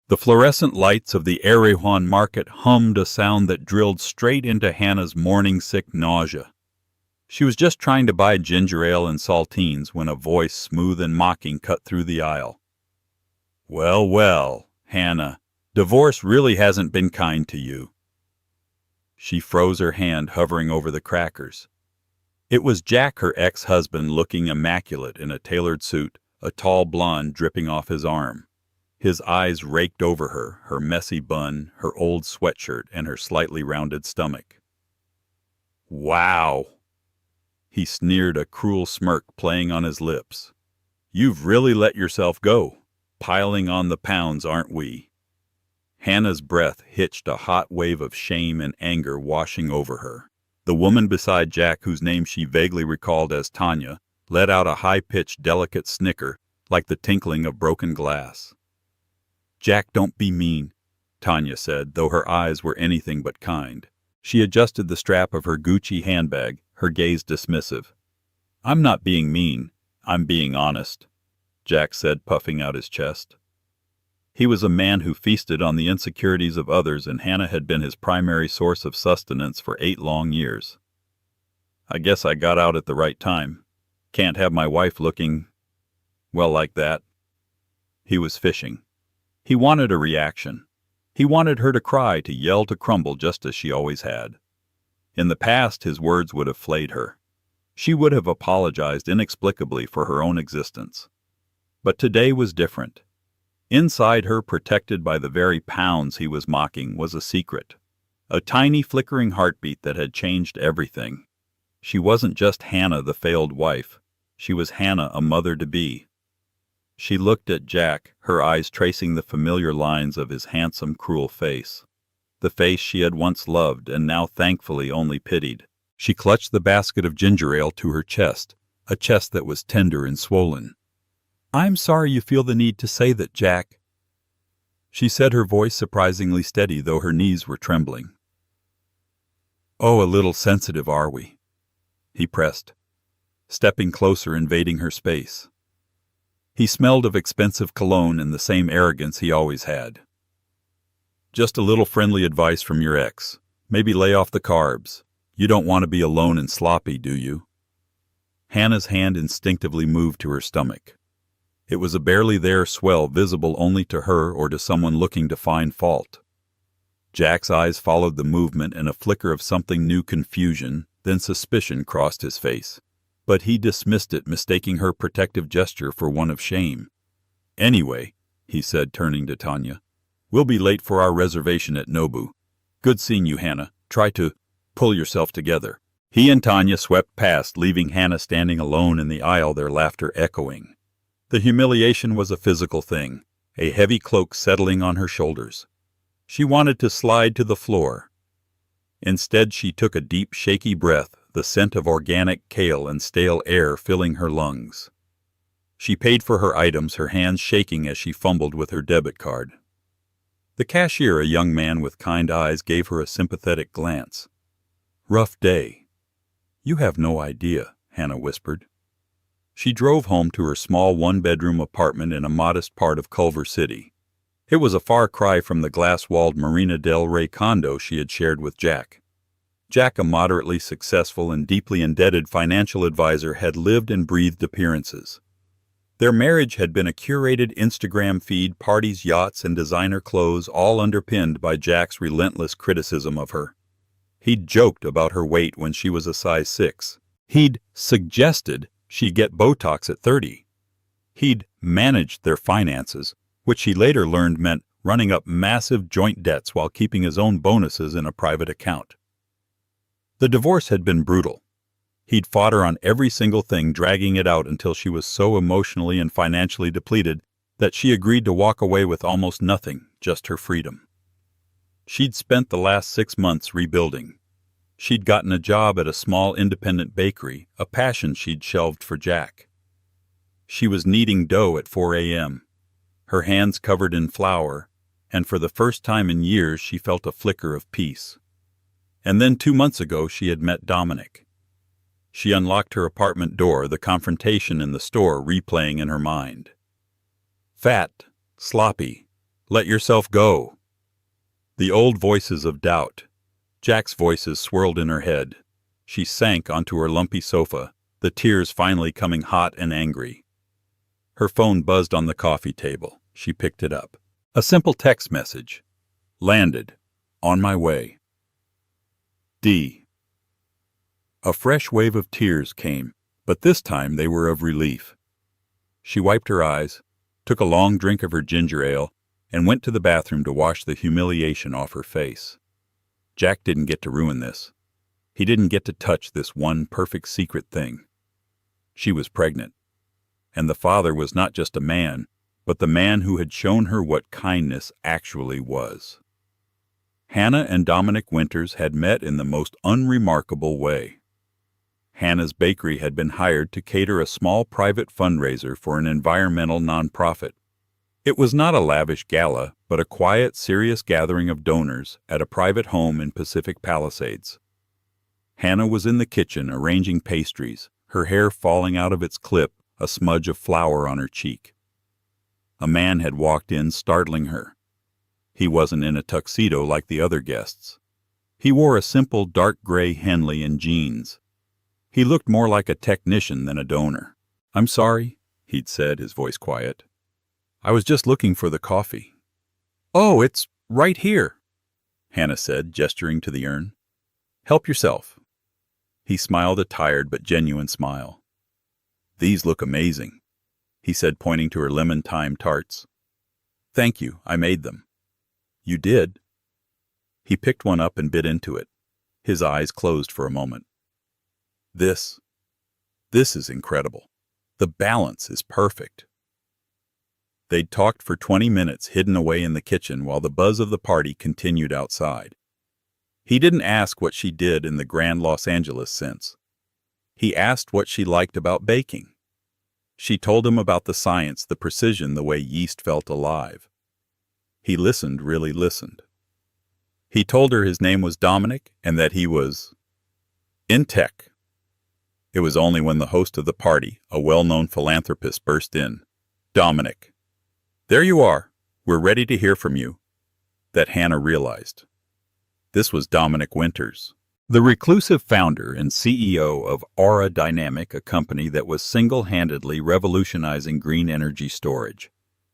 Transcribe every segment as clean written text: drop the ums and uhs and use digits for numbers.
The fluorescent lights of the Erewhon market hummed a sound that drilled straight into Hannah's morning-sick nausea. She was just trying to buy ginger ale and saltines when a voice smooth and mocking cut through the aisle. "Well, well, Hannah, divorce really hasn't been kind to you." She froze her hand, hovering over the crackers. It was Jack, her ex-husband, looking immaculate in a tailored suit, a tall blonde dripping off his arm. His eyes raked over her messy bun, her old sweatshirt, and her slightly rounded stomach. "Wow!" He sneered, a cruel smirk playing on his lips. "You've really let yourself go. Piling on the pounds, aren't we?" Hannah's breath hitched, a hot wave of shame and anger washing over her. The woman beside Jack, whose name she vaguely recalled as Tanya, let out a high-pitched, delicate snicker, like the tinkling of broken glass. "Jack, don't be mean," Tanya said, though her eyes were anything but kind. She adjusted the strap of her Gucci handbag, her gaze dismissive. "I'm not being mean, I'm being honest," Jack said, puffing out his chest. He was a man who feasted on the insecurities of others, and Hannah had been his primary source of sustenance for 8 long years. "I guess I got out at the right time. Can't have my wife looking, well, like that." He was fishing. He wanted a reaction. He wanted her to cry, to yell, to crumble, just as she always had. In the past, his words would have flayed her. She would have apologized inexplicably for her own existence. But today was different. Inside her, protected by the very pounds he was mocking, was a secret. A tiny flickering heartbeat that had changed everything. She wasn't just Hannah, the failed wife. She was Hannah, a mother-to-be. She looked at Jack, her eyes tracing the familiar lines of his handsome, cruel face. The face she had once loved and now thankfully only pitied. She clutched the basket of ginger ale to her chest, a chest that was tender and swollen. "I'm sorry you feel the need to say that, Jack," she said, her voice surprisingly steady, though her knees were trembling. "Oh, a little sensitive, are we?" he pressed, stepping closer, invading her space. He smelled of expensive cologne and the same arrogance he always had. "Just a little friendly advice from your ex. Maybe lay off the carbs. You don't want to be alone and sloppy, do you?" Hannah's hand instinctively moved to her stomach. It was a barely there swell, visible only to her or to someone looking to find fault. Jack's eyes followed the movement, and a flicker of something new, confusion, then suspicion, crossed his face. But he dismissed it, mistaking her protective gesture for one of shame. "Anyway," he said, turning to Tanya, "we'll be late for our reservation at Nobu. Good seeing you, Hannah. Try to pull yourself together." He and Tanya swept past, leaving Hannah standing alone in the aisle, their laughter echoing. The humiliation was a physical thing, a heavy cloak settling on her shoulders. She wanted to slide to the floor. Instead, she took a deep, shaky breath, the scent of organic kale and stale air filling her lungs. She paid for her items, her hands shaking as she fumbled with her debit card. The cashier, a young man with kind eyes, gave her a sympathetic glance. "Rough day." "You have no idea," Hannah whispered. She drove home to her small one-bedroom apartment in a modest part of Culver City. It was a far cry from the glass-walled Marina del Rey condo she had shared with Jack. Jack, a moderately successful and deeply indebted financial advisor, had lived and breathed appearances. Their marriage had been a curated Instagram feed, parties, yachts, and designer clothes, all underpinned by Jack's relentless criticism of her. He'd joked about her weight when she was a size 6. He'd suggested she get Botox at 30. He'd managed their finances, which she later learned meant running up massive joint debts while keeping his own bonuses in a private account. The divorce had been brutal. He'd fought her on every single thing, dragging it out until she was so emotionally and financially depleted that she agreed to walk away with almost nothing, just her freedom. She'd spent the last 6 months rebuilding. She'd gotten a job at a small independent bakery, a passion she'd shelved for Jack. She was kneading dough at 4 a.m., her hands covered in flour, and for the first time in years she felt a flicker of peace. And then 2 months ago she had met Dominic. She unlocked her apartment door, the confrontation in the store replaying in her mind. Fat, sloppy, Let yourself go. The old voices of doubt. Jack's voices swirled in her head. She sank onto her lumpy sofa, the tears finally coming hot and angry. Her phone buzzed on the coffee table. She picked it up. A simple text message. Landed. On my way. D. A fresh wave of tears came, but this time they were of relief. She wiped her eyes, took a long drink of her ginger ale, and went to the bathroom to wash the humiliation off her face. Jack didn't get to ruin this. He didn't get to touch this one perfect secret thing. She was pregnant. And the father was not just a man, but the man who had shown her what kindness actually was. Hannah and Dominic Winters had met in the most unremarkable way. Hannah's bakery had been hired to cater a small private fundraiser for an environmental nonprofit. It was not a lavish gala, but a quiet, serious gathering of donors at a private home in Pacific Palisades. Hannah was in the kitchen arranging pastries, her hair falling out of its clip, a smudge of flour on her cheek. A man had walked in, startling her. He wasn't in a tuxedo like the other guests. He wore a simple dark gray Henley and jeans. He looked more like a technician than a donor. "I'm sorry," he'd said, his voice quiet. "I was just looking for the coffee." "Oh, it's right here," Hannah said, gesturing to the urn. "Help yourself." He smiled a tired but genuine smile. "These look amazing," he said, pointing to her lemon thyme tarts. "Thank you, I made them." "You did?" He picked one up and bit into it. His eyes closed for a moment. This is incredible. The balance is perfect." They'd talked for 20 minutes hidden away in the kitchen while the buzz of the party continued outside. He didn't ask what she did in the grand Los Angeles sense. He asked what she liked about baking. She told him about the science, the precision, the way yeast felt alive. He listened, really listened. He told her his name was Dominic and that he was in tech. It was only when the host of the party, a well-known philanthropist, burst in. "Dominic, there you are. We're ready to hear from you," that Hannah realized. This was Dominic Winters, the reclusive founder and CEO of Aura Dynamic, a company that was single-handedly revolutionizing green energy storage.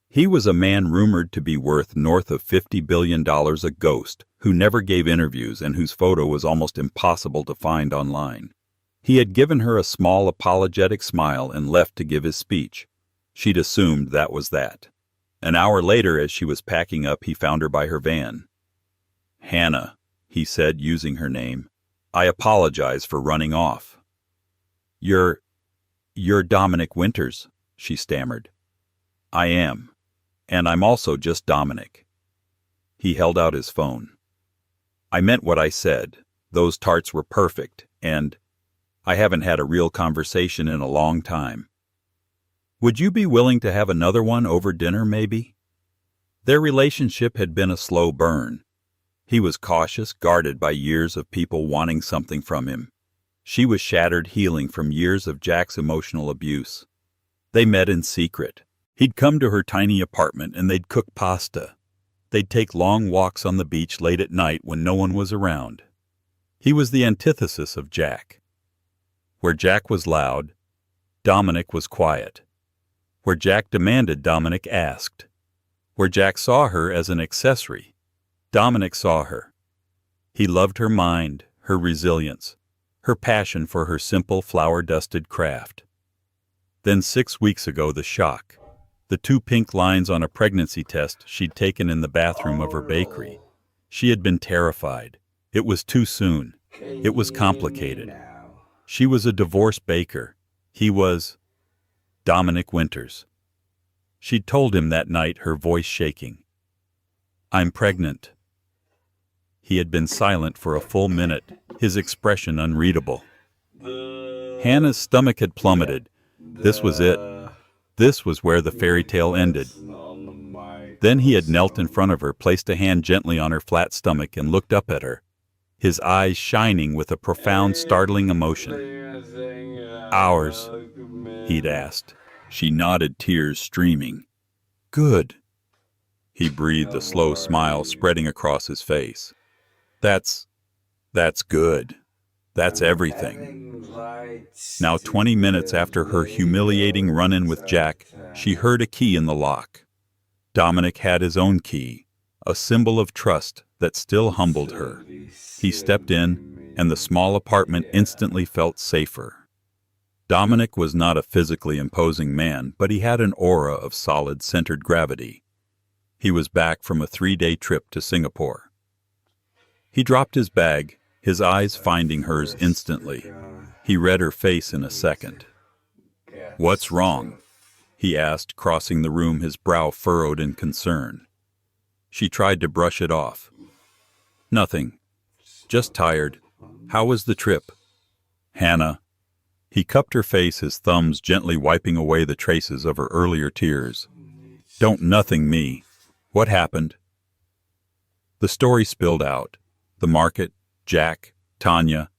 He was a man rumored to be worth north of $50 billion, a ghost who never gave interviews and whose photo was almost impossible to find online. He had given her a small apologetic smile and left to give his speech. She'd assumed that was that. An hour later, as she was packing up, he found her by her van. "Hannah," he said, using her name, "I apologize for running off." You're Dominic Winters," she stammered. "I am. And I'm also just Dominic." He held out his phone. "I meant what I said. Those tarts were perfect, and I haven't had a real conversation in a long time. Would you be willing to have another one over dinner, maybe?" Their relationship had been a slow burn. He was cautious, guarded by years of people wanting something from him. She was shattered, healing from years of Jack's emotional abuse. They met in secret. He'd come to her tiny apartment and they'd cook pasta. They'd take long walks on the beach late at night when no one was around. He was the antithesis of Jack. Where Jack was loud, Dominic was quiet. Where Jack demanded, Dominic asked. Where Jack saw her as an accessory, Dominic saw her. He loved her mind, her resilience, her passion for her simple flour-dusted craft. Then 6 weeks ago, the shock. The 2 pink lines on a pregnancy test she'd taken in the bathroom of her bakery. She had been terrified. It was too soon. It was complicated. She was a divorced baker. He was Dominic Winters. She'd told him that night, her voice shaking. "I'm pregnant." He had been silent for a full minute, his expression unreadable. Hannah's stomach had plummeted. This was it. This was where the fairy tale ended. Then he had knelt in front of her, placed a hand gently on her flat stomach, and looked up at her, his eyes shining with a profound, startling emotion. "Ours?" he'd asked. She nodded, tears streaming. "Good." He breathed, a slow smile spreading across his face. That's good. That's everything. Now, 20 minutes after her humiliating run-in with Jack, she heard a key in the lock. Dominic had his own key, a symbol of trust that still humbled her. He stepped in, and the small apartment instantly felt safer. Dominic was not a physically imposing man, but he had an aura of solid, centered gravity. He was back from a 3-day trip to Singapore. He dropped his bag, his eyes finding hers instantly. He read her face in a second. "What's wrong?" he asked, crossing the room, his brow furrowed in concern. She tried to brush it off. "Nothing. Just tired. How was the trip?" "Hannah." He cupped her face, his thumbs gently wiping away the traces of her earlier tears. "Don't nothing me. What happened?" The story spilled out. The market, Jack, Tanya,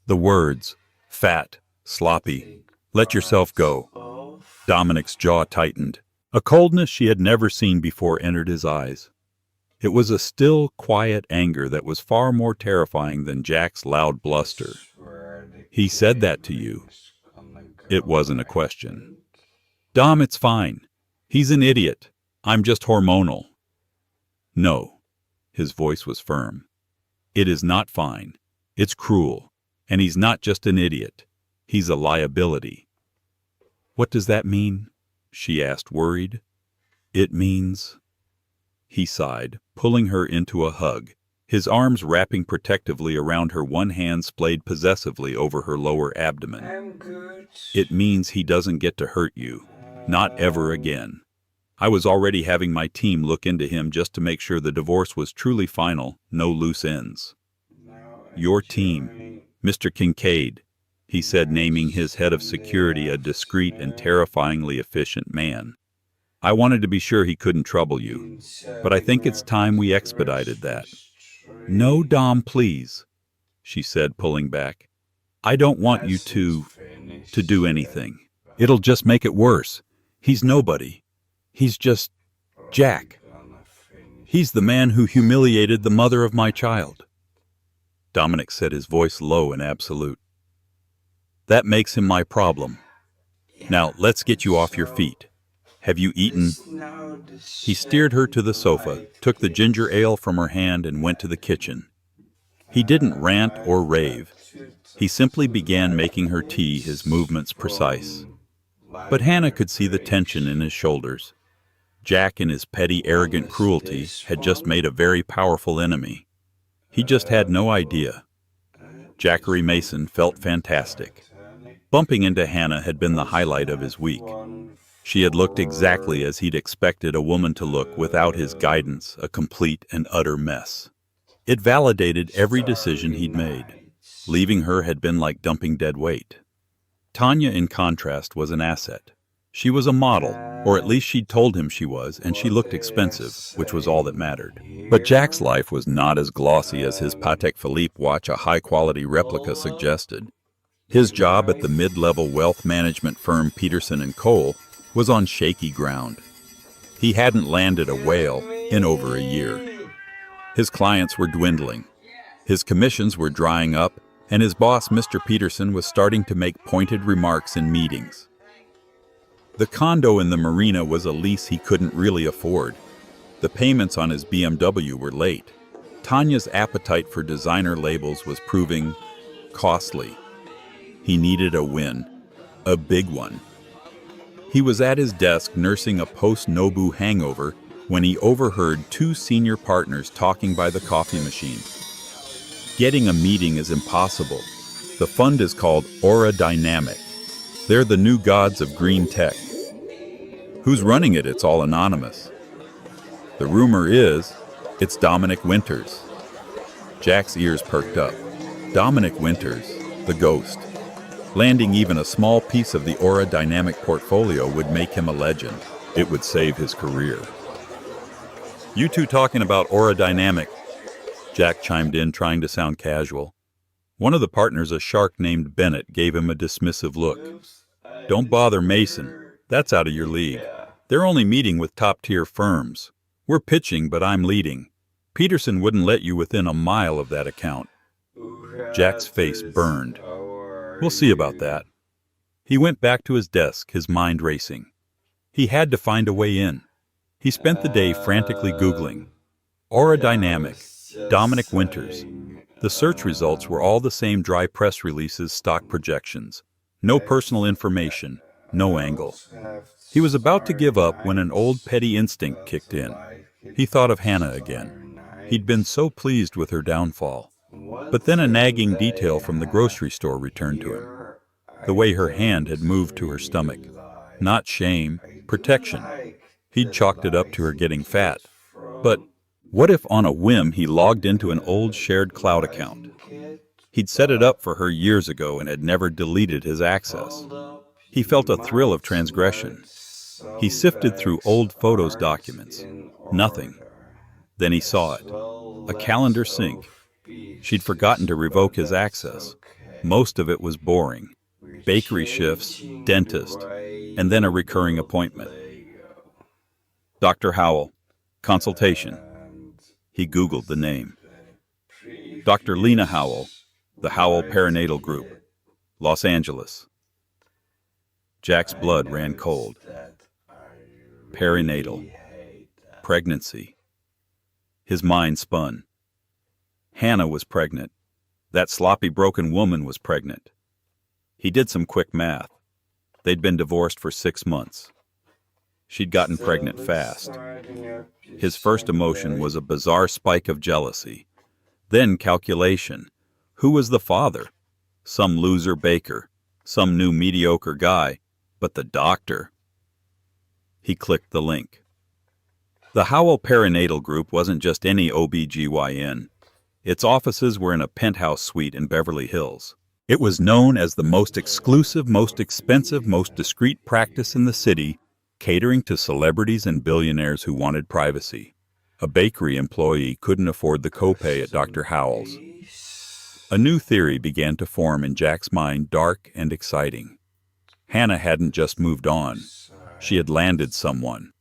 the words, fat, sloppy, let yourself go. Dominic's jaw tightened. A coldness she had never seen before entered his eyes. It was a still, quiet anger that was far more terrifying than Jack's loud bluster. "He said that to you." It wasn't a question. "Dom, it's fine. He's an idiot. I'm just hormonal." "No." His voice was firm. "It is not fine. It's cruel. And he's not just an idiot. He's a liability." "What does that mean?" she asked, worried. "It means—" He sighed, pulling her into a hug, his arms wrapping protectively around her, one hand splayed possessively over her lower abdomen. I'm good. "It means he doesn't get to hurt you. Not ever again. I was already having my team look into him just to make sure the divorce was truly final, no loose ends." "Your team, Mr. Kincaid," he said, naming his head of security, a discreet and terrifyingly efficient man. "I wanted to be sure he couldn't trouble you, but I think it's time we expedited that." "No, Dom, please," she said, pulling back. "I don't want you to do anything. It'll just make it worse. He's nobody. He's just Jack. He's the man who humiliated the mother of my child." Dominic said, his voice low and absolute. "That makes him my problem. Now, let's get you off your feet. Have you eaten?" He steered her to the sofa, took the ginger ale from her hand, and went to the kitchen. He didn't rant or rave. He simply began making her tea, his movements precise. But Hannah could see the tension in his shoulders. Jack, in his petty, arrogant cruelty, had just made a very powerful enemy. He just had no idea. Jackery Mason felt fantastic. Bumping into Hannah had been the highlight of his week. She had looked exactly as he'd expected a woman to look without his guidance, a complete and utter mess. It validated every decision he'd made. Leaving her had been like dumping dead weight. Tanya, in contrast, was an asset. She was a model, or at least she'd told him she was, and she looked expensive, which was all that mattered. But Jack's life was not as glossy as his Patek Philippe watch, a high-quality replica, suggested. His job at the mid-level wealth management firm Peterson & Cole was on shaky ground. He hadn't landed a whale in over a year. His clients were dwindling. His commissions were drying up, and his boss, Mr. Peterson, was starting to make pointed remarks in meetings. The condo in the marina was a lease he couldn't really afford. The payments on his BMW were late. Tanya's appetite for designer labels was proving costly. He needed a win, a big one. He was at his desk nursing a post-Nobu hangover when he overheard two senior partners talking by the coffee machine. "Getting a meeting is impossible. The fund is called Aura Dynamic. They're the new gods of green tech. Who's running it? It's all anonymous. The rumor is, it's Dominic Winters." Jack's ears perked up. Dominic Winters, the ghost. Landing even a small piece of the Aura Dynamic portfolio would make him a legend. It would save his career. "You two talking about Aura Dynamic?" Jack chimed in, trying to sound casual. One of the partners, a shark named Bennett, gave him a dismissive look. "Don't bother Mason. That's out of your league. They're only meeting with top-tier firms." We're pitching, but I'm leading. Peterson wouldn't let you within a mile of that account. Jack's face burned. We'll see about that. He went back to his desk, his mind racing. He had to find a way in. He spent the day frantically Googling. Aura Dynamic, Dominic Winters. The search results were all the same dry press releases, stock projections. No personal information, no angle. He was about to give up when an old petty instinct kicked in. He thought of Hannah again. He'd been so pleased with her downfall. But then a nagging detail from the grocery store returned to him. The way her hand had moved to her stomach. Not shame, protection. He'd chalked it up to her getting fat. But what if on a whim he logged into an old shared cloud account? He'd set it up for her years ago and had never deleted his access. He felt a thrill of transgression. He sifted through old photos documents. Nothing. Then he saw it. A calendar sync. She'd forgotten to revoke his access. Most of it was boring. Bakery shifts, dentist, and then a recurring appointment. Dr. Howell, consultation. He Googled the name. Dr. Lena Howell, the Howell Perinatal Group, Los Angeles. Jack's blood ran cold. Perinatal. Pregnancy. His mind spun. Hannah was pregnant. That sloppy, broken woman was pregnant. He did some quick math. They'd been divorced for 6 months. She'd gotten pregnant fast. His first emotion was a bizarre spike of jealousy. Then calculation. Who was the father? Some loser baker. Some new mediocre guy. But the doctor. He clicked the link. The Howell Perinatal Group wasn't just any OB-GYN. Its offices were in a penthouse suite in Beverly Hills. It was known as the most exclusive, most expensive, most discreet practice in the city, catering to celebrities and billionaires who wanted privacy. A bakery employee couldn't afford the copay at Dr. Howell's. A new theory began to form in Jack's mind, dark and exciting. Hannah hadn't just moved on. She had landed someone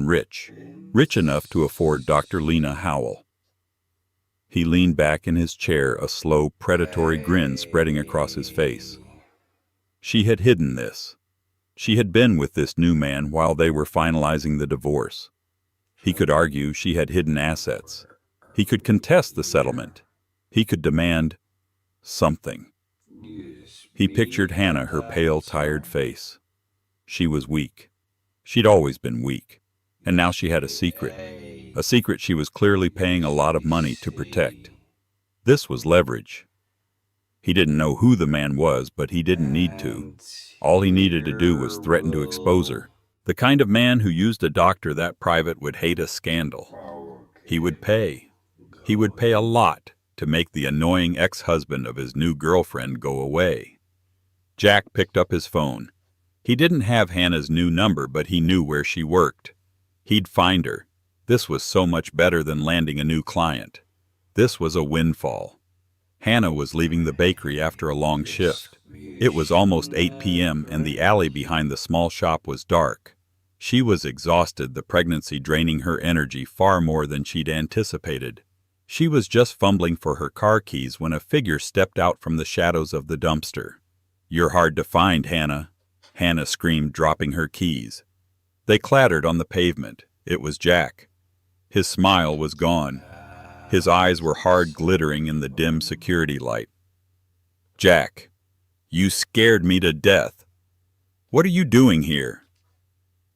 rich enough to afford Dr. Lena Howell. He leaned back in his chair, a slow, predatory grin spreading across his face. She had hidden this. She had been with this new man while they were finalizing the divorce. He could argue she had hidden assets. He could contest the settlement. He could demand something. He pictured Hannah, her pale, tired face. She was weak. She'd always been weak. And now she had a secret she was clearly paying a lot of money to protect. This was leverage. He didn't know who the man was, but he didn't need to. All he needed to do was threaten to expose her. The kind of man who used a doctor that private would hate a scandal. He would pay. He would pay a lot to make the annoying ex-husband of his new girlfriend go away. Jack picked up his phone. He didn't have Hannah's new number, but he knew where she worked. He'd find her. This was so much better than landing a new client. This was a windfall. Hannah was leaving the bakery after a long shift. It was almost 8 p.m. and the alley behind the small shop was dark. She was exhausted, the pregnancy draining her energy far more than she'd anticipated. She was just fumbling for her car keys when a figure stepped out from the shadows of the dumpster. "You're hard to find, Hannah," Hannah screamed, dropping her keys. They clattered on the pavement. It was Jack. His smile was gone. His eyes were hard, glittering in the dim security light. "Jack, you scared me to death. What are you doing here?"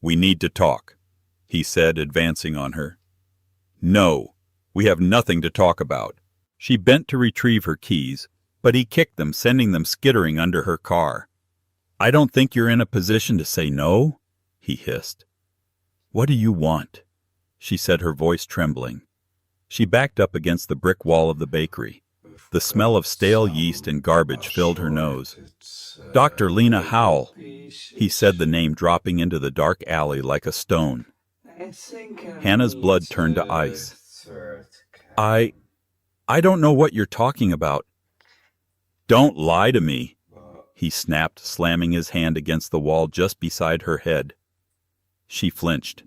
"We need to talk," he said, advancing on her. "No, we have nothing to talk about." She bent to retrieve her keys, but he kicked them, sending them skittering under her car. "I don't think you're in a position to say no," he hissed. "What do you want?" she said, her voice trembling. She backed up against the brick wall of the bakery. The smell of stale yeast and garbage filled her nose. "Dr. Lena Howell," he said, the name dropping into the dark alley like a stone. Hannah's blood turned to ice. I don't know what you're talking about." "Don't lie to me," he snapped, slamming his hand against the wall just beside her head. She flinched.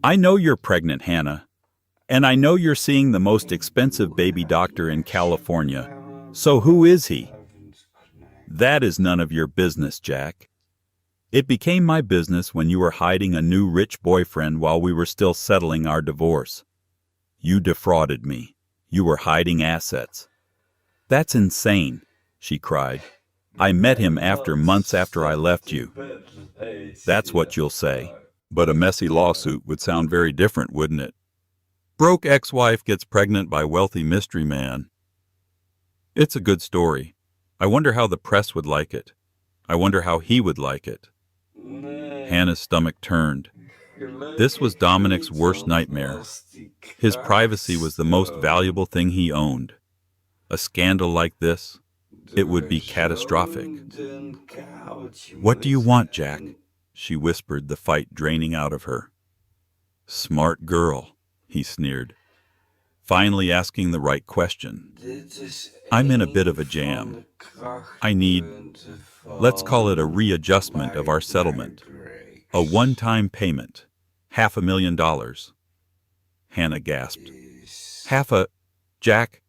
I know you're pregnant, Hannah, and I know you're seeing the most expensive baby doctor in California. So who is he? That is none of your business, Jack. It became my business when you were hiding a new rich boyfriend while we were still settling our divorce. You defrauded me. You were hiding assets. That's insane, she cried. I met him months after I left you. That's what you'll say. But a messy lawsuit would sound very different, wouldn't it? Broke ex-wife gets pregnant by wealthy mystery man. It's a good story. I wonder how the press would like it. I wonder how he would like it. Hannah's stomach turned. This was Dominic's worst nightmare. His privacy was the most valuable thing he owned. A scandal like this, it would be catastrophic. What do you want, Jack? She whispered, the fight draining out of her. Smart girl, he sneered, finally asking the right question. I'm in a bit of a jam. I need, let's call it a readjustment of our settlement. A one-time payment. $500,000. Hannah gasped. Jack,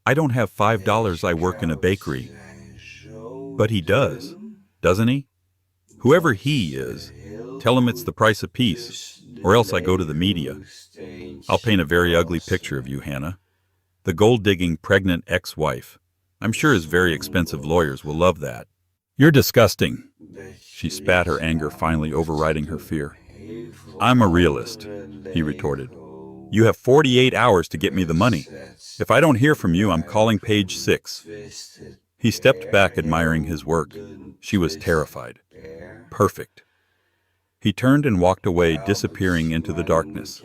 I don't have $5. I work in a bakery. But he does, doesn't he? Whoever he is, tell him it's the price of peace, or else I go to the media. I'll paint a very ugly picture of you, Hannah. The gold-digging pregnant ex-wife. I'm sure his very expensive lawyers will love that. You're disgusting. She spat, her anger finally overriding her fear. I'm a realist, he retorted. You have 48 hours to get me the money. If I don't hear from you, I'm calling page 6. He stepped back, admiring his work. She was terrified. Perfect. He turned and walked away, disappearing into the darkness.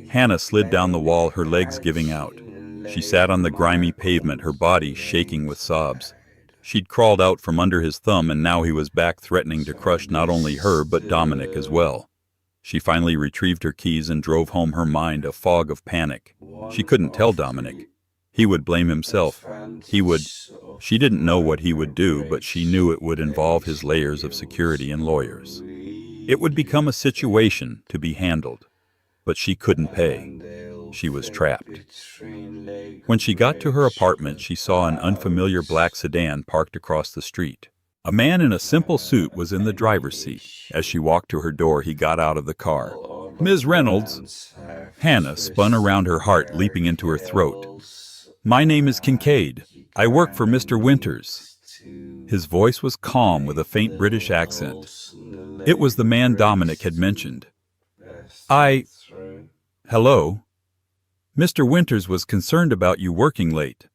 Hannah slid down the wall, her legs giving out. She sat on the grimy pavement, her body shaking with sobs. She'd crawled out from under his thumb, and now he was back, threatening to crush not only her but Dominic as well. She finally retrieved her keys and drove home, her mind a fog of panic. She couldn't tell Dominic. He would blame himself. She didn't know what he would do, but she knew it would involve his layers of security and lawyers. It would become a situation to be handled, but she couldn't pay. She was trapped. When she got to her apartment, she saw an unfamiliar black sedan parked across the street. A man in a simple suit was in the driver's seat. As she walked to her door, he got out of the car. Ms. Reynolds. Hannah spun around, her heart leaping into her throat. My name is Kincaid. I work for Mr. Winters. His voice was calm with a faint British accent. It was the man Dominic had mentioned. Hello? Mr. Winters was concerned about you working late.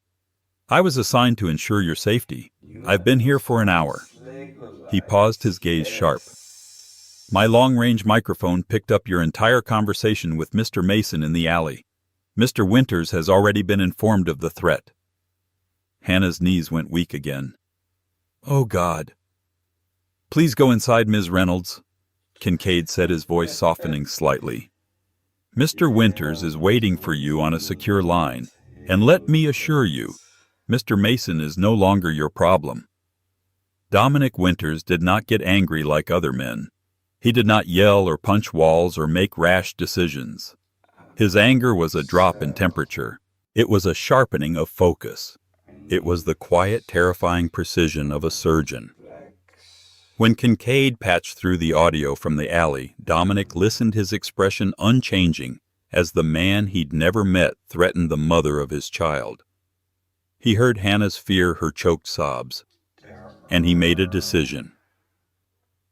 I was assigned to ensure your safety. I've been here for an hour. He paused, his gaze sharp. My long-range microphone picked up your entire conversation with Mr. Mason in the alley. Mr. Winters has already been informed of the threat. Hannah's knees went weak again. Oh, God. Please go inside, Ms. Reynolds, Kincaid said, his voice softening slightly. Mr. Winters is waiting for you on a secure line, and let me assure you, Mr. Mason is no longer your problem. Dominic Winters did not get angry like other men. He did not yell or punch walls or make rash decisions. His anger was a drop in temperature. It was a sharpening of focus. It was the quiet, terrifying precision of a surgeon. When Kincaid patched through the audio from the alley, Dominic listened, his expression unchanging, as the man he'd never met threatened the mother of his child. He heard Hannah's fear, her choked sobs, and he made a decision.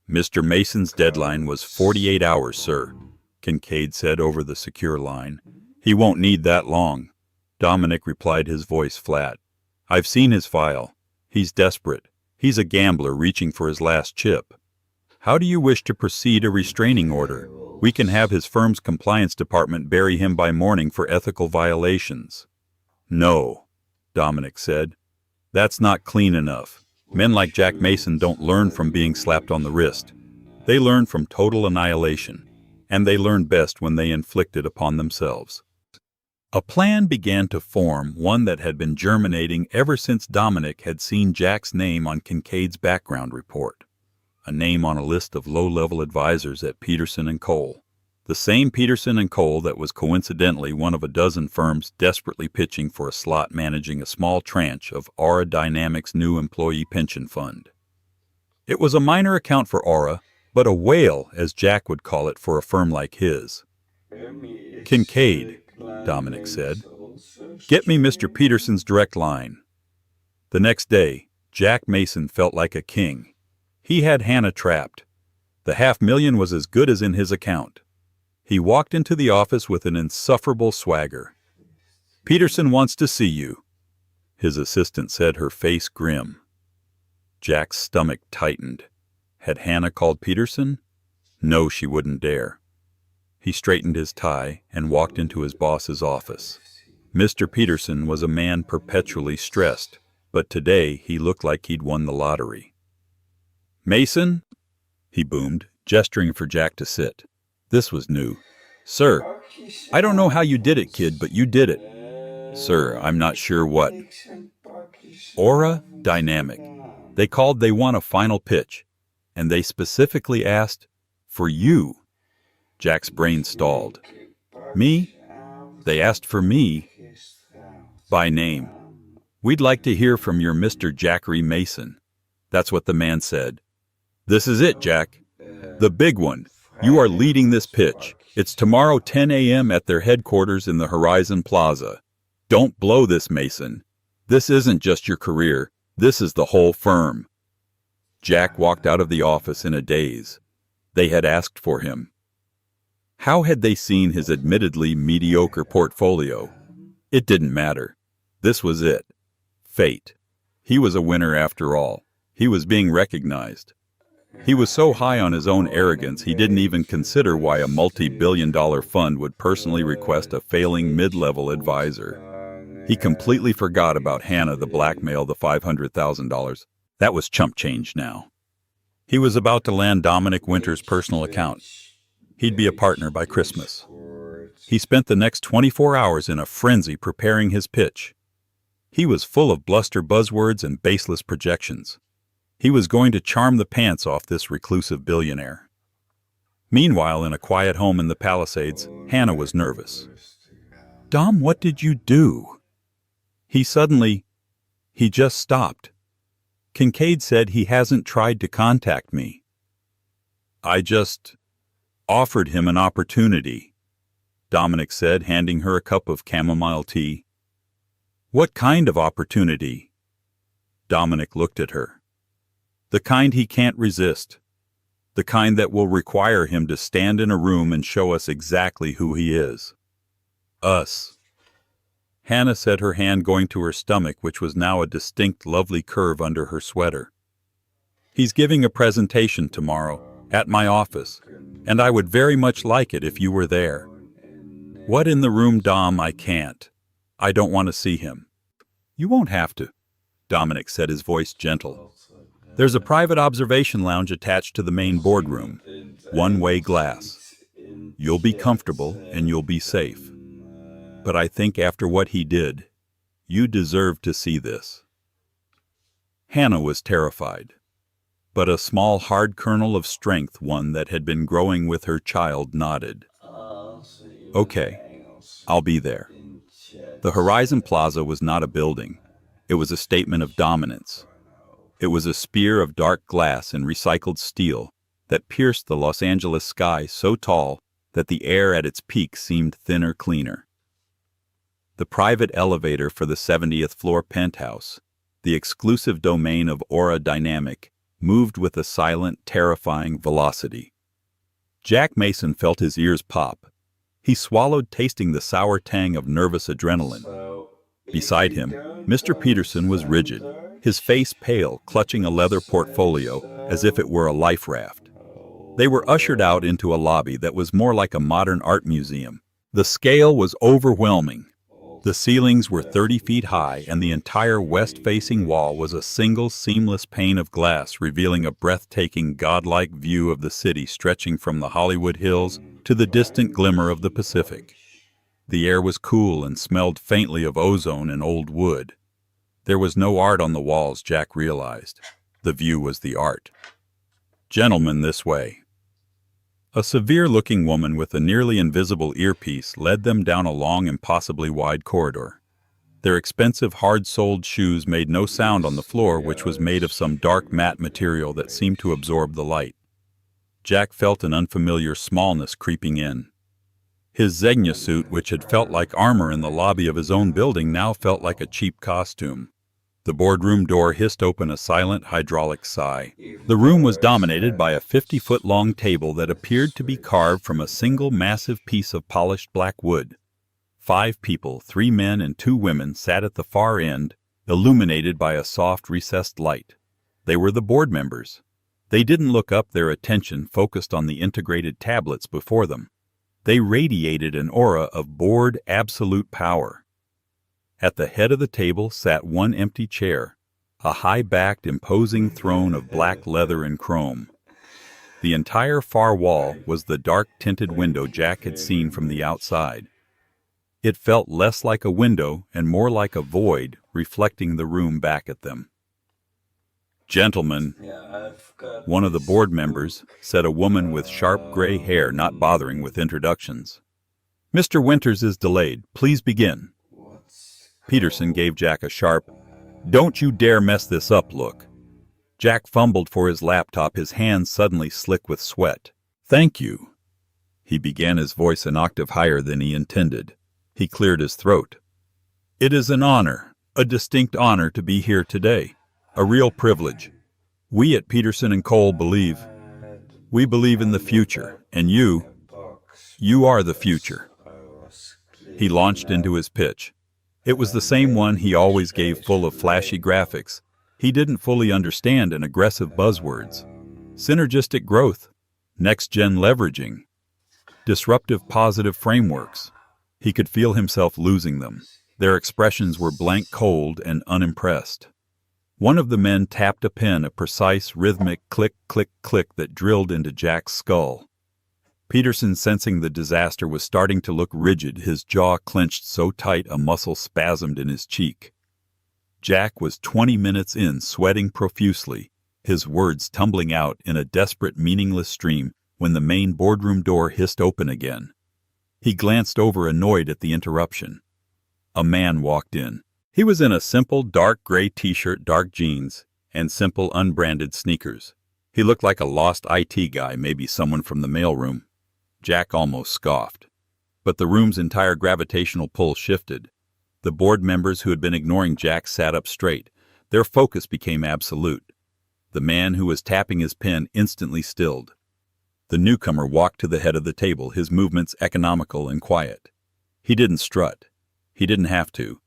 Mr. Mason's deadline was 48 hours, sir, Kincaid said over the secure line. He won't need that long, Dominic replied, his voice flat. I've seen his file. He's desperate. He's a gambler reaching for his last chip. How do you wish to proceed? A restraining order? We can have his firm's compliance department bury him by morning for ethical violations. No, Dominic said. That's not clean enough. Men like Jack Mason don't learn from being slapped on the wrist. They learn from total annihilation, and they learn best when they inflict it upon themselves. A plan began to form, one that had been germinating ever since Dominic had seen Jack's name on Kincaid's background report, a name on a list of low-level advisors at Peterson & Cole, the The same Peterson and Cole that was coincidentally one of a dozen firms desperately pitching for a slot managing a small tranche of Aura Dynamics' new employee pension fund. It was a minor account for Aura, but a whale, as Jack would call it for a firm like his. "Kincaid," Dominic said. "Get me Mr. Peterson's direct line." The next day, Jack Mason felt like a king. He had Hannah trapped. The $500,000 was as good as in his account. He walked into the office with an insufferable swagger. "Peterson wants to see you," his assistant said, her face grim. Jack's stomach tightened. Had Hannah called Peterson? No, she wouldn't dare. He straightened his tie and walked into his boss's office. Mr. Peterson was a man perpetually stressed, but today he looked like he'd won the lottery. "Mason?" he boomed, gesturing for Jack to sit. This was new. "Sir, I don't know how you did it, kid, but you did it." "Sir, I'm not sure what." "Aura Dynamic. They want a final pitch, and they specifically asked for you." Jack's brain stalled. "Me? They asked for me? By name. We'd like to hear from your Mr. Jackery Mason." That's what the man said. "This is it, Jack. The big one. You are leading this pitch. It's tomorrow 10 a.m. at their headquarters in the Horizon Plaza. Don't blow this, Mason. This isn't just your career. This is the whole firm." Jack walked out of the office in a daze. They had asked for him. How had they seen his admittedly mediocre portfolio? It didn't matter. This was it. Fate. He was a winner after all. He was being recognized. He was so high on his own arrogance he didn't even consider why a multi-billion-dollar fund would personally request a failing mid-level advisor. He completely forgot about Hannah, the blackmail, the $500,000. That was chump change now. He was about to land Dominic Winter's personal account. He'd be a partner by Christmas. He spent the next 24 hours in a frenzy preparing his pitch. He was full of bluster buzzwords and baseless projections. He was going to charm the pants off this reclusive billionaire. Meanwhile, in a quiet home in the Palisades, Hannah was nervous. "Dom, what did you do?" He just stopped. "Kincaid said he hasn't tried to contact me." "I just offered him an opportunity," Dominic said, handing her a cup of chamomile tea. "What kind of opportunity?" Dominic looked at her. "The kind he can't resist. The kind that will require him to stand in a room and show us exactly who he is." "Us." Hannah said, her hand going to her stomach, which was now a distinct, lovely curve under her sweater. "He's giving a presentation tomorrow, at my office, and I would very much like it if you were there." "What in the room, Dom? I can't. I don't want to see him." "You won't have to," Dominic said, his voice gentle. "There's a private observation lounge attached to the main boardroom. One-way glass. You'll be comfortable and you'll be safe. But I think after what he did, you deserve to see this." Hannah was terrified, but a small hard kernel of strength, one that had been growing with her child, nodded. "Okay, I'll be there." The Horizon Plaza was not a building. It was a statement of dominance. It was a spear of dark glass and recycled steel that pierced the Los Angeles sky so tall that the air at its peak seemed thinner, cleaner. The private elevator for the 70th floor penthouse, the exclusive domain of Aura Dynamic, moved with a silent, terrifying velocity. Jack Mason felt his ears pop. He swallowed, tasting the sour tang of nervous adrenaline. Beside him, Mr. Peterson was rigid, his face pale, clutching a leather portfolio as if it were a life raft. They were ushered out into a lobby that was more like a modern art museum. The scale was overwhelming. The ceilings were 30 feet high, and the entire west-facing wall was a single seamless pane of glass, revealing a breathtaking, godlike view of the city stretching from the Hollywood Hills to the distant glimmer of the Pacific. The air was cool and smelled faintly of ozone and old wood. There was no art on the walls, Jack realized. The view was the art. "Gentlemen, this way." A severe-looking woman with a nearly invisible earpiece led them down a long, impossibly wide corridor. Their expensive, hard-soled shoes made no sound on the floor, which was made of some dark matte material that seemed to absorb the light. Jack felt an unfamiliar smallness creeping in. His Zegna suit, which had felt like armor in the lobby of his own building, now felt like a cheap costume. The boardroom door hissed open a silent hydraulic sigh. The room was dominated by a 50-foot-long table that appeared to be carved from a single massive piece of polished black wood. 5 people, 3 men and 2 women, sat at the far end, illuminated by a soft recessed light. They were the board members. They didn't look up, their attention focused on the integrated tablets before them. They radiated an aura of bored, absolute power. At the head of the table sat one empty chair, a high-backed, imposing throne of black leather and chrome. The entire far wall was the dark-tinted window Jack had seen from the outside. It felt less like a window and more like a void, reflecting the room back at them. "Gentlemen," one of the board members said, a woman with sharp gray hair, not bothering with introductions. "Mr. Winters is delayed. Please begin." Peterson gave Jack a sharp, "Don't you dare mess this up" look. Jack fumbled for his laptop, his hands suddenly slick with sweat. "Thank you." He began, his voice an octave higher than he intended. He cleared his throat. "It is an honor, a distinct honor to be here today. A real privilege. We at Peterson & Cole believe in the future, and you are the future." He launched into his pitch. It was the same one he always gave, full of flashy graphics. He didn't fully understand and aggressive buzzwords. Synergistic growth, next-gen leveraging, disruptive positive frameworks. He could feel himself losing them. Their expressions were blank, cold, and unimpressed. One of the men tapped a pen, a precise, rhythmic click, click, click that drilled into Jack's skull. Peterson, sensing the disaster, was starting to look rigid, his jaw clenched so tight a muscle spasmed in his cheek. Jack was 20 minutes in, sweating profusely, his words tumbling out in a desperate, meaningless stream, when the main boardroom door hissed open again. He glanced over, annoyed at the interruption. A man walked in. He was in a simple, dark gray t-shirt, dark jeans, and simple, unbranded sneakers. He looked like a lost IT guy, maybe someone from the mailroom. Jack almost scoffed. But the room's entire gravitational pull shifted. The board members who had been ignoring Jack sat up straight. Their focus became absolute. The man who was tapping his pen instantly stilled. The newcomer walked to the head of the table, his movements economical and quiet. He didn't strut. He didn't have to.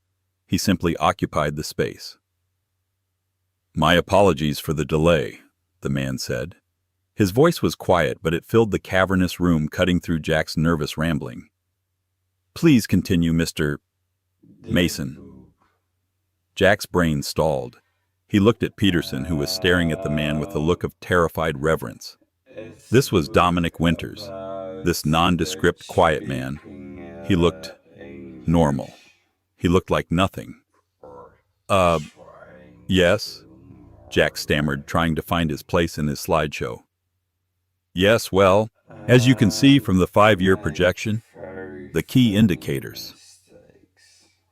He simply occupied the space. "My apologies for the delay," the man said. His voice was quiet, but it filled the cavernous room, cutting through Jack's nervous rambling. "Please continue, Mr. Mason." Jack's brain stalled. He looked at Peterson, who was staring at the man with a look of terrified reverence. This was Dominic Winters, this nondescript, quiet man. He looked normal. He looked like nothing. Yes?" Jack stammered, trying to find his place in his slideshow. "Yes, well, as you can see from the 5-year projection, the key indicators."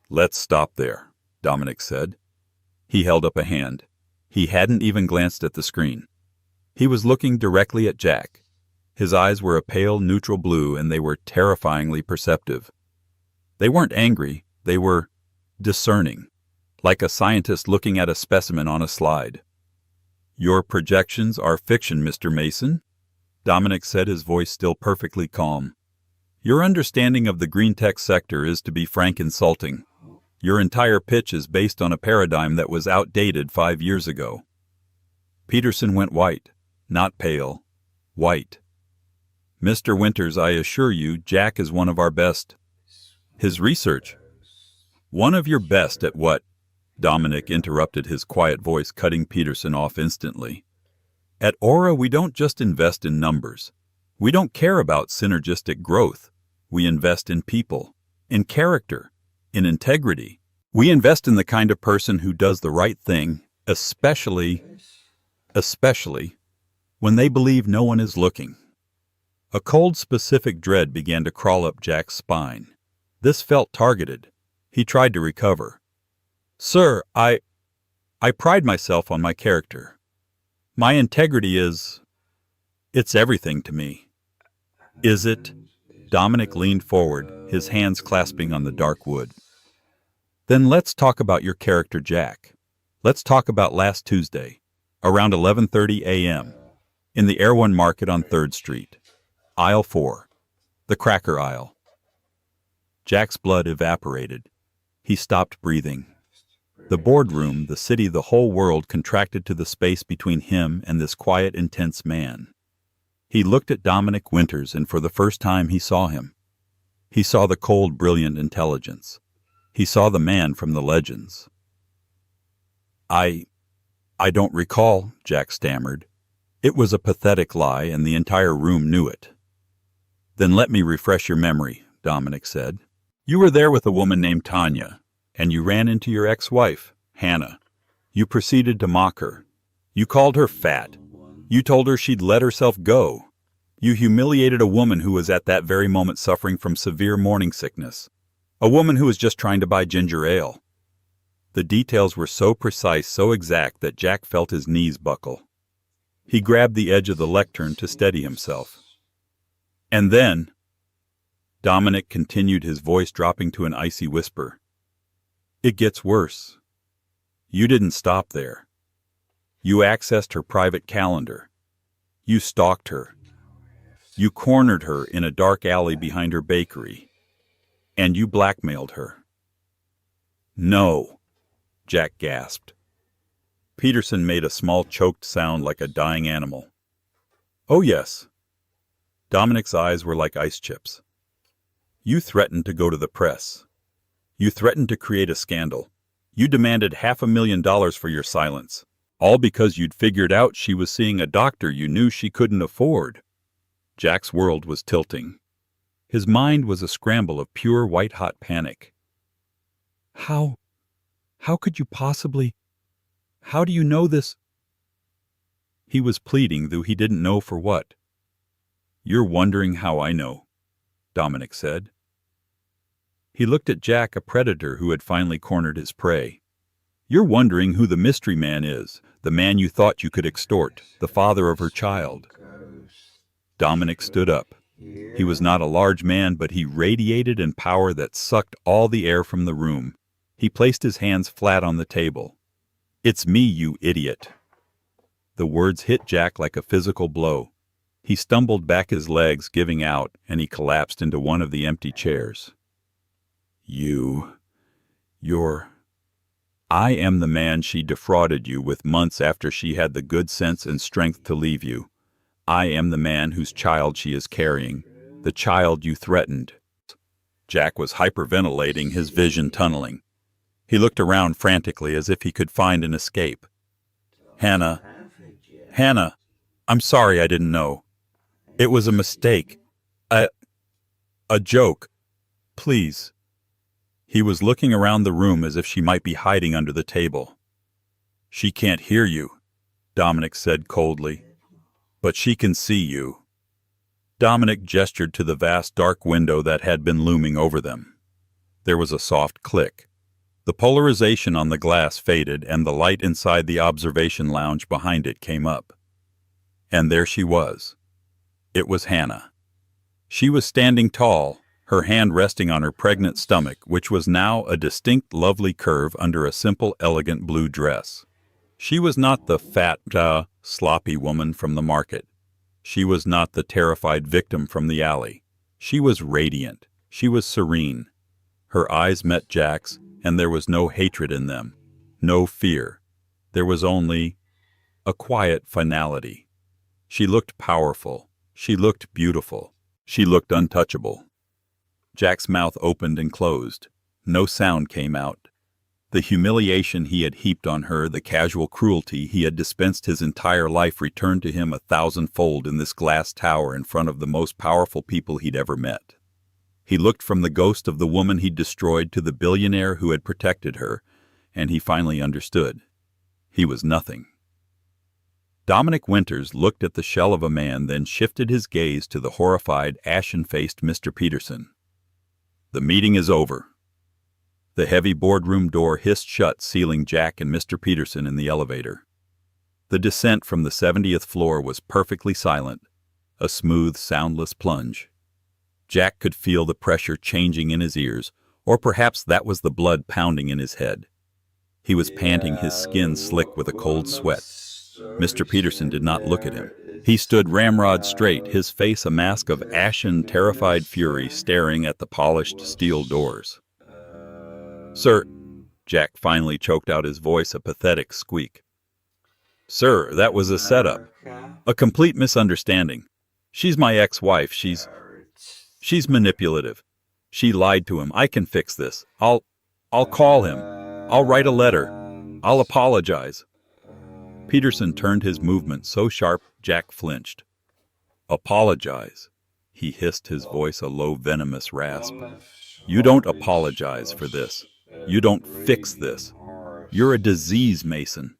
"Let's stop there," Dominic said. He held up a hand. He hadn't even glanced at the screen. He was looking directly at Jack. His eyes were a pale, neutral blue, and they were terrifyingly perceptive. They weren't angry, they were discerning, like a scientist looking at a specimen on a slide. "Your projections are fiction, Mr. Mason," Dominic said, his voice still perfectly calm. "Your understanding of the green tech sector is, to be frank, insulting. Your entire pitch is based on a paradigm that was outdated 5 years ago." Peterson went white, not pale, white. "Mr. Winters, I assure you, Jack is one of our best." "His research." "One of your best at what?" Dominic interrupted, his quiet voice cutting Peterson off instantly. "At Aura, we don't just invest in numbers. We don't care about synergistic growth. We invest in people, in character, in integrity. We invest in the kind of person who does the right thing, especially when they believe no one is looking." A cold, specific dread began to crawl up Jack's spine. This felt targeted. He tried to recover. "Sir, I pride myself on my character. My integrity it's everything to me." "Is it?" Dominic leaned forward, his hands clasping on the dark wood. "Then let's talk about your character, Jack. Let's talk about last Tuesday, around 11:30 a.m., in the Erewhon Market on 3rd Street. Aisle 4. The cracker aisle." Jack's blood evaporated. He stopped breathing. The boardroom, the city, the whole world contracted to the space between him and this quiet, intense man. He looked at Dominic Winters, and for the first time he saw him. He saw the cold, brilliant intelligence. He saw the man from the legends. I don't recall," Jack stammered. It was a pathetic lie, and the entire room knew it. "Then let me refresh your memory," Dominic said. "You were there with a woman named Tanya, and you ran into your ex-wife, Hannah. You proceeded to mock her. You called her fat. You told her she'd let herself go. You humiliated a woman who was at that very moment suffering from severe morning sickness. A woman who was just trying to buy ginger ale." The details were so precise, so exact, that Jack felt his knees buckle. He grabbed the edge of the lectern to steady himself. "And then," Dominic continued, his voice dropping to an icy whisper, "it gets worse. You didn't stop there. You accessed her private calendar. You stalked her. You cornered her in a dark alley behind her bakery. And you blackmailed her." "No," Jack gasped. Peterson made a small choked sound like a dying animal. "Oh yes." Dominic's eyes were like ice chips. "You threatened to go to the press. You threatened to create a scandal. You demanded $500,000 for your silence, all because you'd figured out she was seeing a doctor you knew she couldn't afford." Jack's world was tilting. His mind was a scramble of pure white-hot panic. How could you possibly? How do you know this?" He was pleading, though he didn't know for what. "You're wondering how I know," Dominic said. He looked at Jack, a predator who had finally cornered his prey. "You're wondering who the mystery man is, the man you thought you could extort, the father of her child." Dominic stood up. He was not a large man, but he radiated in power that sucked all the air from the room. He placed his hands flat on the table. "It's me, you idiot." The words hit Jack like a physical blow. He stumbled back, his legs giving out, and he collapsed into one of the empty chairs. I am the man she defrauded you with months after she had the good sense and strength to leave you. I am the man whose child she is carrying, the child you threatened." Jack was hyperventilating, his vision tunneling. He looked around frantically as if he could find an escape. Hannah, I'm sorry, I didn't know. It was a mistake. A joke. Please." He was looking around the room as if she might be hiding under the table. "She can't hear you," Dominic said coldly. "But she can see you." Dominic gestured to the vast dark window that had been looming over them. There was a soft click. The polarization on the glass faded, and the light inside the observation lounge behind it came up. And there she was. It was Hannah. She was standing tall, her hand resting on her pregnant stomach, which was now a distinct, lovely curve under a simple, elegant blue dress. She was not the fat, sloppy woman from the market. She was not the terrified victim from the alley. She was radiant. She was serene. Her eyes met Jack's, and there was no hatred in them, no fear. There was only a quiet finality. She looked powerful. She looked beautiful. She looked untouchable. Jack's mouth opened and closed. No sound came out. The humiliation he had heaped on her, the casual cruelty he had dispensed his entire life, returned to him 1,000-fold in this glass tower in front of the most powerful people he'd ever met. He looked from the ghost of the woman he'd destroyed to the billionaire who had protected her, and he finally understood. He was nothing. Dominic Winters looked at the shell of a man, then shifted his gaze to the horrified, ashen-faced Mr. Peterson. "The meeting is over." The heavy boardroom door hissed shut, sealing Jack and Mr. Peterson in the elevator. The descent from the 70th floor was perfectly silent, a smooth, soundless plunge. Jack could feel the pressure changing in his ears, or perhaps that was the blood pounding in his head. He was panting, his skin slick with a cold sweat. Mr. Peterson did not look at him. He stood ramrod straight, his face a mask of ashen, terrified fury, staring at the polished steel doors. "Sir," Jack finally choked out, his voice a pathetic squeak. "Sir, that was a setup. A complete misunderstanding. She's my ex-wife. She's manipulative. She lied to him. I can fix this. I'll call him. I'll write a letter. I'll apologize." Peterson turned his movement so sharp Jack flinched. "Apologize," he hissed, his voice a low, venomous rasp. "You don't apologize for this. You don't fix this. You're a disease, Mason.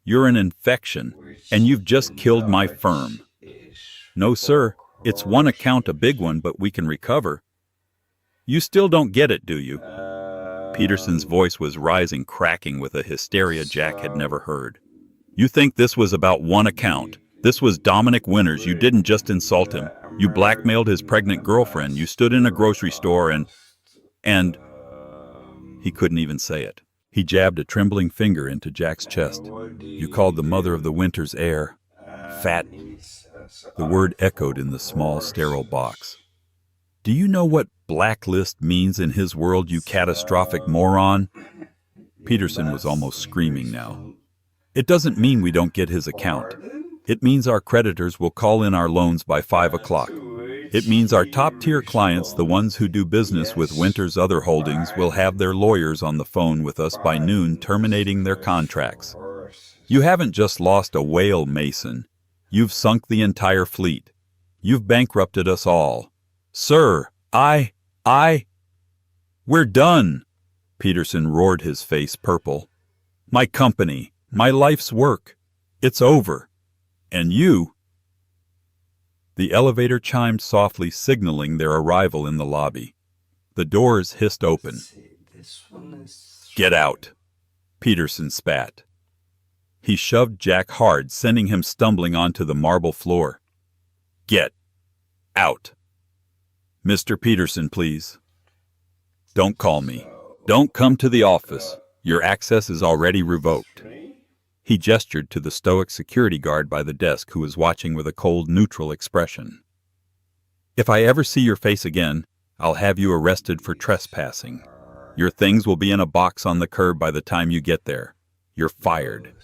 You're an infection, and you've just killed my firm." "No, sir. It's one account, a big one, but we can recover." "You still don't get it, do you?" Peterson's voice was rising, cracking with a hysteria Jack had never heard. "You think this was about one account? This was Dominic Winters. You didn't just insult him. You blackmailed his pregnant girlfriend. You stood in a grocery store and... He couldn't even say it. He jabbed a trembling finger into Jack's chest. "You called the mother of the Winters heir fat." The word echoed in the small, sterile box. "Do you know what blacklist means in his world, you catastrophic moron?" Peterson was almost screaming now. "It doesn't mean we don't get his account. It means our creditors will call in our loans by 5 o'clock. It means our top-tier clients, the ones who do business with Winters' other holdings, will have their lawyers on the phone with us by noon, terminating their contracts. You haven't just lost a whale, Mason. You've sunk the entire fleet. You've bankrupted us all. Sir, We're done!" Peterson roared, his face purple. "My company, my life's work. It's over. And you..." The elevator chimed softly, signaling their arrival in the lobby. The doors hissed open. "Get out," Peterson spat. He shoved Jack hard, sending him stumbling onto the marble floor. "Get out. Mr. Peterson, please. Don't call me. Don't come to the office. Your access is already revoked." He gestured to the stoic security guard by the desk, who was watching with a cold, neutral expression. "If I ever see your face again, I'll have you arrested for trespassing. Your things will be in a box on the curb by the time you get there. You're fired."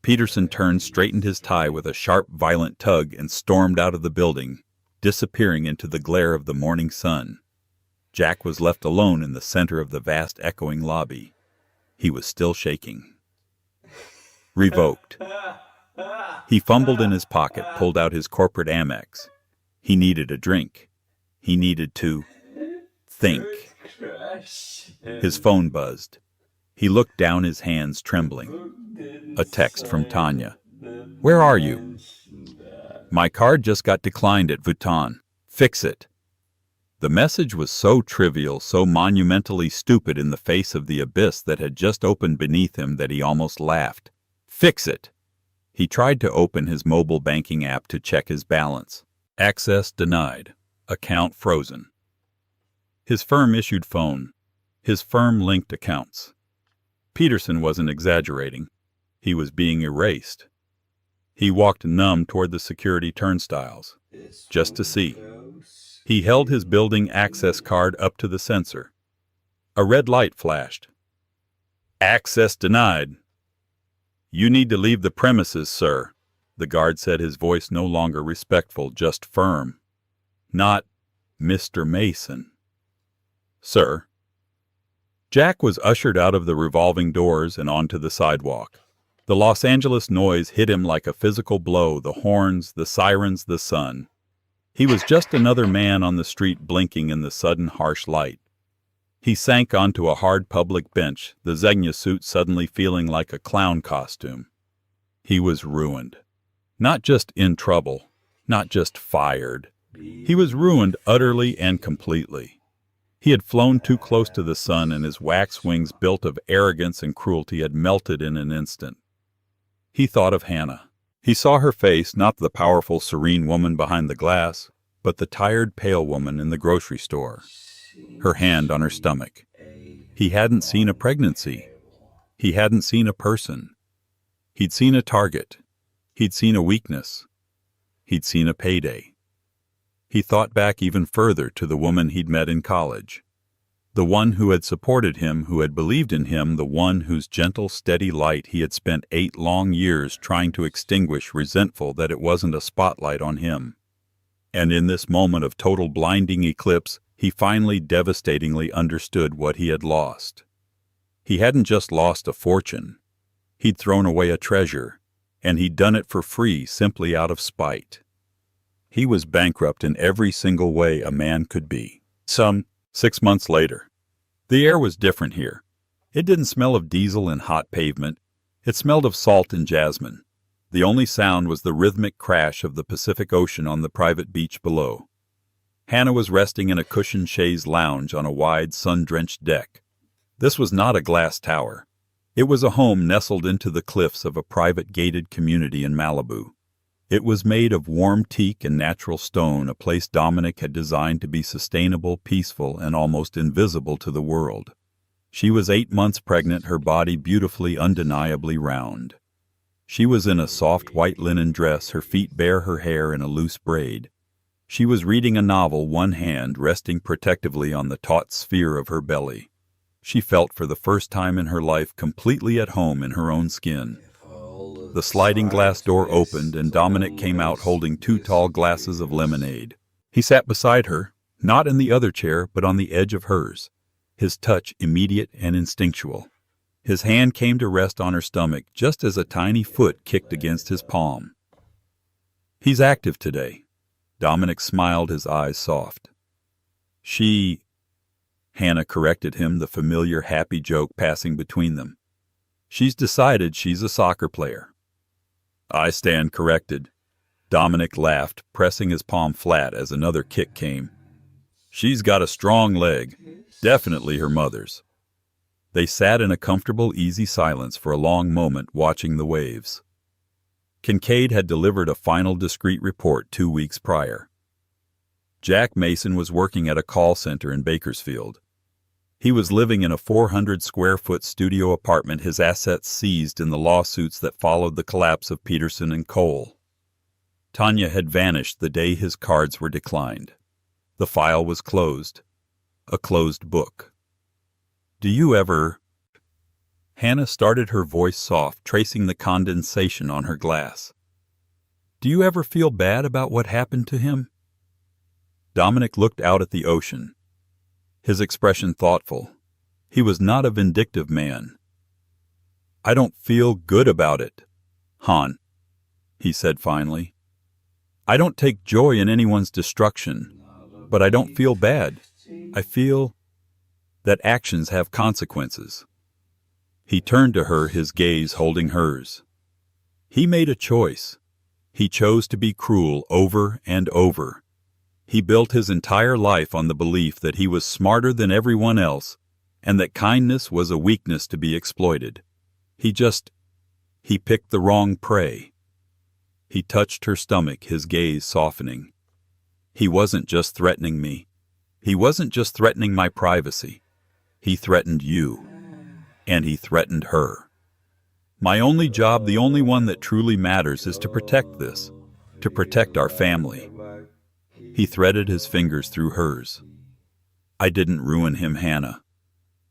Peterson turned, straightened his tie with a sharp, violent tug, and stormed out of the building, disappearing into the glare of the morning sun. Jack was left alone in the center of the vast, echoing lobby. He was still shaking. Revoked. He fumbled in his pocket, pulled out his corporate Amex. He needed a drink. He needed to think. His phone buzzed. He looked down, his hands trembling. A text from Tanya. "Where are you?" "My card just got declined at Vuitton. Fix it." The message was so trivial, so monumentally stupid in the face of the abyss that had just opened beneath him, that he almost laughed. Fix it. He tried to open his mobile banking app to check his balance. Access denied. Account frozen. His firm-issued phone. His firm-linked accounts. Peterson wasn't exaggerating. He was being erased. He walked numb toward the security turnstiles, just to see. He held his building access card up to the sensor. A red light flashed. "Access denied." "You need to leave the premises, sir," the guard said, his voice no longer respectful, just firm. "Not Mr. Mason." "Sir." Jack was ushered out of the revolving doors and onto the sidewalk. The Los Angeles noise hit him like a physical blow, the horns, the sirens, the sun. He was just another man on the street, blinking in the sudden harsh light. He sank onto a hard public bench, the Zegna suit suddenly feeling like a clown costume. He was ruined. Not just in trouble, not just fired. He was ruined utterly and completely. He had flown too close to the sun, and his wax wings, built of arrogance and cruelty, had melted in an instant. He thought of Hannah. He saw her face, not the powerful, serene woman behind the glass, but the tired, pale woman in the grocery store, her hand on her stomach. He hadn't seen a pregnancy. He hadn't seen a person. He'd seen a target. He'd seen a weakness. He'd seen a payday. He thought back even further to the woman he'd met in college. The one who had supported him, who had believed in him, the one whose gentle, steady light he had spent 8 long years trying to extinguish, resentful that it wasn't a spotlight on him. And in this moment of total blinding eclipse, he finally devastatingly understood what he had lost. He hadn't just lost a fortune. He'd thrown away a treasure, and he'd done it for free, simply out of spite. He was bankrupt in every single way a man could be. 6 months later. The air was different here. It didn't smell of diesel and hot pavement. It smelled of salt and jasmine. The only sound was the rhythmic crash of the Pacific Ocean on the private beach below. Hannah was resting in a cushioned chaise lounge on a wide, sun-drenched deck. This was not a glass tower. It was a home nestled into the cliffs of a private gated community in Malibu. It was made of warm teak and natural stone, a place Dominic had designed to be sustainable, peaceful, and almost invisible to the world. She was 8 months pregnant, her body beautifully, undeniably round. She was in a soft white linen dress, her feet bare, her hair in a loose braid. She was reading a novel, one hand resting protectively on the taut sphere of her belly. She felt for the first time in her life completely at home in her own skin. The sliding glass door opened, and Dominic came out holding 2 tall glasses of lemonade. He sat beside her, not in the other chair, but on the edge of hers, his touch immediate and instinctual. His hand came to rest on her stomach just as a tiny foot kicked against his palm. "He's active today." Dominic smiled, his eyes soft. Hannah corrected him, the familiar happy joke passing between them. "She's decided she's a soccer player." "I stand corrected." Dominic laughed, pressing his palm flat as another kick came. "She's got a strong leg, definitely her mother's." They sat in a comfortable, easy silence for a long moment, watching the waves. Kincaid had delivered a final discreet report 2 weeks prior. Jack Mason was working at a call center in Bakersfield. He was living in a 400-square-foot studio apartment, his assets seized in the lawsuits that followed the collapse of Peterson and Cole. Tanya had vanished the day his cards were declined. The file was closed. A closed book. "Do you ever—" Hannah started, her voice soft, tracing the condensation on her glass. "Do you ever feel bad about what happened to him?" Dominic looked out at the ocean, his expression thoughtful. He was not a vindictive man. "I don't feel good about it, Han," he said finally. "I don't take joy in anyone's destruction, but I don't feel bad. I feel that actions have consequences." He turned to her, his gaze holding hers. "He made a choice. He chose to be cruel over and over. He built his entire life on the belief that he was smarter than everyone else and that kindness was a weakness to be exploited. He picked the wrong prey." He touched her stomach, his gaze softening. "He wasn't just threatening me. He wasn't just threatening my privacy. He threatened you. And he threatened her. My only job, the only one that truly matters, is to protect this, to protect our family." He threaded his fingers through hers. "I didn't ruin him, Hannah.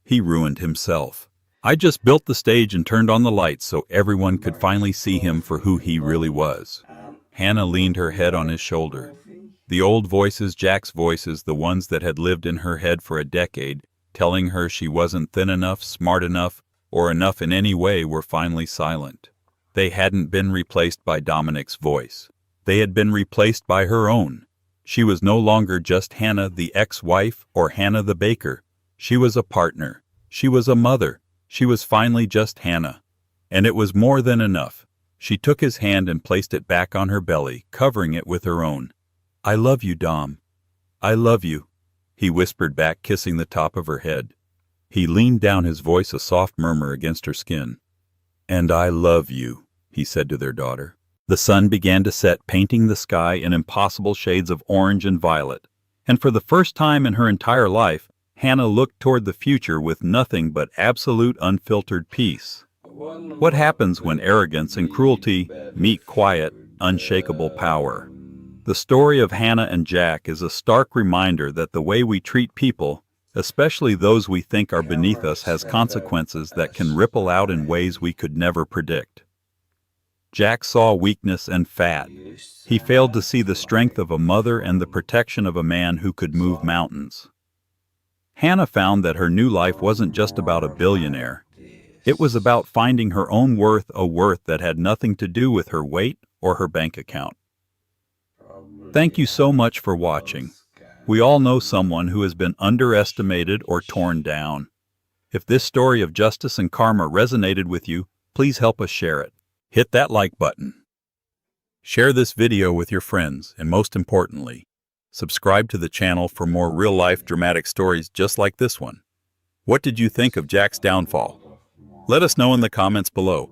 He ruined himself. I just built the stage and turned on the lights so everyone could finally see him for who he really was." Hannah leaned her head on his shoulder. The old voices, Jack's voices, the ones that had lived in her head for a decade, telling her she wasn't thin enough, smart enough, or enough in any way, were finally silent. They hadn't been replaced by Dominic's voice. They had been replaced by her own. She was no longer just Hannah the ex-wife or Hannah the baker. She was a partner. She was a mother. She was finally just Hannah. And it was more than enough. She took his hand and placed it back on her belly, covering it with her own. "I love you, Dom. I love you," he whispered back, kissing the top of her head. He leaned down, his voice a soft murmur against her skin. "And I love you," he said to their daughter. The sun began to set, painting the sky in impossible shades of orange and violet, and for the first time in her entire life, Hannah looked toward the future with nothing but absolute unfiltered peace. What happens when arrogance and cruelty meet quiet, unshakable power? The story of Hannah and Jack is a stark reminder that the way we treat people, especially those we think are beneath us, has consequences that can ripple out in ways we could never predict. Jack saw weakness and fat. He failed to see the strength of a mother and the protection of a man who could move mountains. Hannah found that her new life wasn't just about a billionaire. It was about finding her own worth, a worth that had nothing to do with her weight or her bank account. Thank you so much for watching. We all know someone who has been underestimated or torn down. If this story of justice and karma resonated with you, please help us share it. Hit that like button. Share this video with your friends, and most importantly, subscribe to the channel for more real-life dramatic stories just like this one. What did you think of Jack's downfall? Let us know in the comments below.